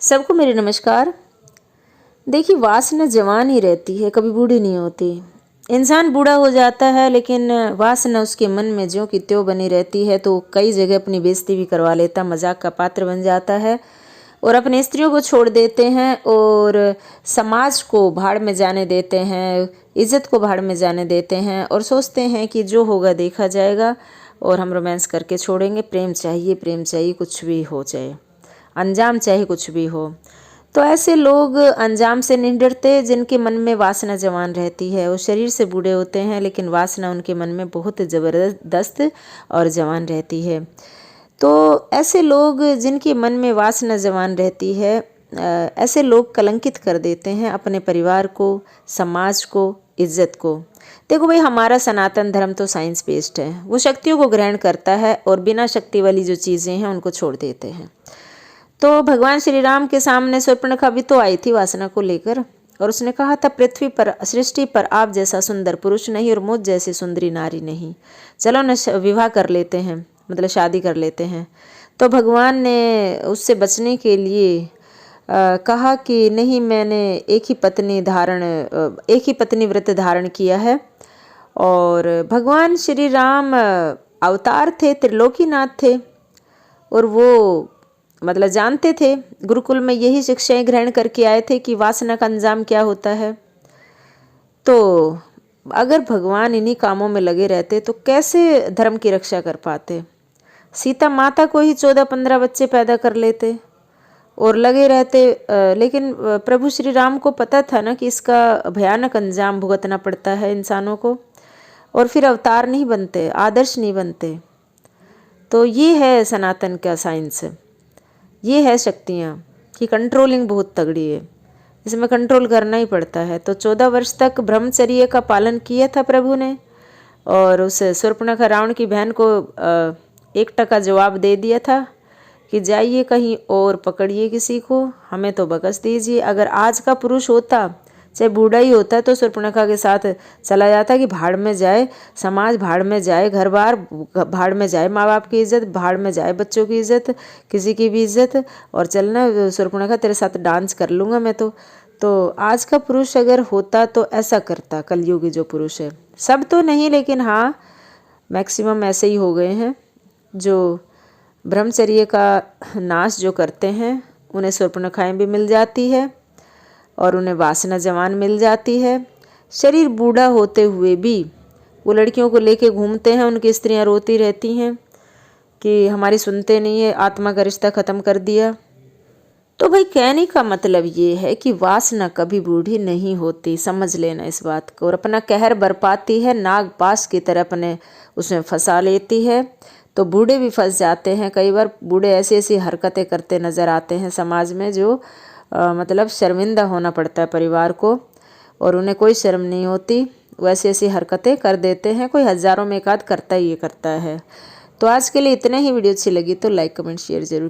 सबको मेरे नमस्कार। देखिए, वासना जवान ही रहती है, कभी बूढ़ी नहीं होती। इंसान बूढ़ा हो जाता है लेकिन वासना उसके मन में ज्यों की त्यों बनी रहती है, तो कई जगह अपनी बेइज्जती भी करवा लेता, मजाक का पात्र बन जाता है और अपने स्त्रियों को छोड़ देते हैं और समाज को भाड़ में जाने देते हैं, इज्जत को भाड़ में जाने देते हैं और सोचते हैं कि जो होगा देखा जाएगा और हम रोमांस करके छोड़ेंगे। प्रेम चाहिए, कुछ भी हो जाए, अंजाम चाहे कुछ भी हो। तो ऐसे लोग अंजाम से नहीं डरते जिनके मन में वासना जवान रहती है। वो शरीर से बूढ़े होते हैं लेकिन वासना उनके मन में बहुत ज़बरदस्त और जवान रहती है। तो ऐसे लोग जिनके मन में वासना जवान रहती है, ऐसे लोग कलंकित कर देते हैं अपने परिवार को, समाज को, इज्जत को। देखो भाई, हमारा सनातन धर्म तो साइंस बेस्ड है। वो शक्तियों को ग्रहण करता है और बिना शक्ति वाली जो चीज़ें हैं उनको छोड़ देते हैं। तो भगवान श्री राम के सामने शूर्पणखा भी तो आई थी वासना को लेकर और उसने कहा था, पृथ्वी पर, सृष्टि पर आप जैसा सुंदर पुरुष नहीं और मुझ जैसी सुंदरी नारी नहीं, चलो न विवाह कर लेते हैं, मतलब शादी कर लेते हैं। तो भगवान ने उससे बचने के लिए कहा कि नहीं, मैंने एक ही पत्नी व्रत धारण किया है। और भगवान श्री राम अवतार थे, त्रिलोकीनाथ थे और वो मतलब जानते थे, गुरुकुल में यही शिक्षाएं ग्रहण करके आए थे कि वासना का अंजाम क्या होता है। तो अगर भगवान इन्हीं कामों में लगे रहते तो कैसे धर्म की रक्षा कर पाते। सीता माता को ही 14-15 बच्चे पैदा कर लेते और लगे रहते, लेकिन प्रभु श्री राम को पता था ना कि इसका भयानक अंजाम भुगतना पड़ता है इंसानों को, और फिर अवतार नहीं बनते, आदर्श नहीं बनते। तो ये है सनातन का साइंस, ये है शक्तियाँ कि कंट्रोलिंग बहुत तगड़ी है, इसमें कंट्रोल करना ही पड़ता है। तो 14 वर्ष तक ब्रह्मचर्य का पालन किया था प्रभु ने और उस शूर्पणखा रावण की बहन को 1% जवाब दे दिया था कि जाइए कहीं और पकड़िए किसी को, हमें तो बकस दीजिए। अगर आज का पुरुष होता, चाहे बूढ़ा ही होता, तो शूर्पणखा के साथ चला जाता कि भाड़ में जाए समाज, भाड़ में जाए घर बार, भाड़ में जाए माँ बाप की इज्जत, भाड़ में जाए बच्चों की इज्जत, किसी की भी इज्जत, और चलना शूर्पणखा तेरे साथ डांस कर लूँगा मैं। तो आज का पुरुष अगर होता तो ऐसा करता, कलयुगी जो पुरुष है। सब तो नहीं, लेकिन हाँ मैक्सिमम ऐसे ही हो गए हैं जो ब्रह्मचर्य का नाश जो करते हैं, उन्हें शूर्पणखाएँ भी मिल जाती है और उन्हें वासना जवान मिल जाती है। शरीर बूढ़ा होते हुए भी वो लड़कियों को लेके घूमते हैं, उनकी स्त्रियां रोती रहती हैं कि हमारी सुनते नहीं है, आत्मा का रिश्ता ख़त्म कर दिया। तो भाई, कहने का मतलब ये है कि वासना कभी बूढ़ी नहीं होती, समझ लेना इस बात को। और अपना कहर बरपाती है, नाग पास की तरह अपने उसमें फंसा लेती है। तो बूढ़े भी फंस जाते हैं। कई बार बूढ़े ऐसी ऐसी हरकतें करते नज़र आते हैं समाज में जो मतलब शर्मिंदा होना पड़ता है परिवार को, और उन्हें कोई शर्म नहीं होती, वैसी ऐसी हरकतें कर देते हैं। कोई हज़ारों में एक आध करता ही ये करता है। तो आज के लिए इतना ही। वीडियो अच्छी लगी तो लाइक कमेंट शेयर जरूर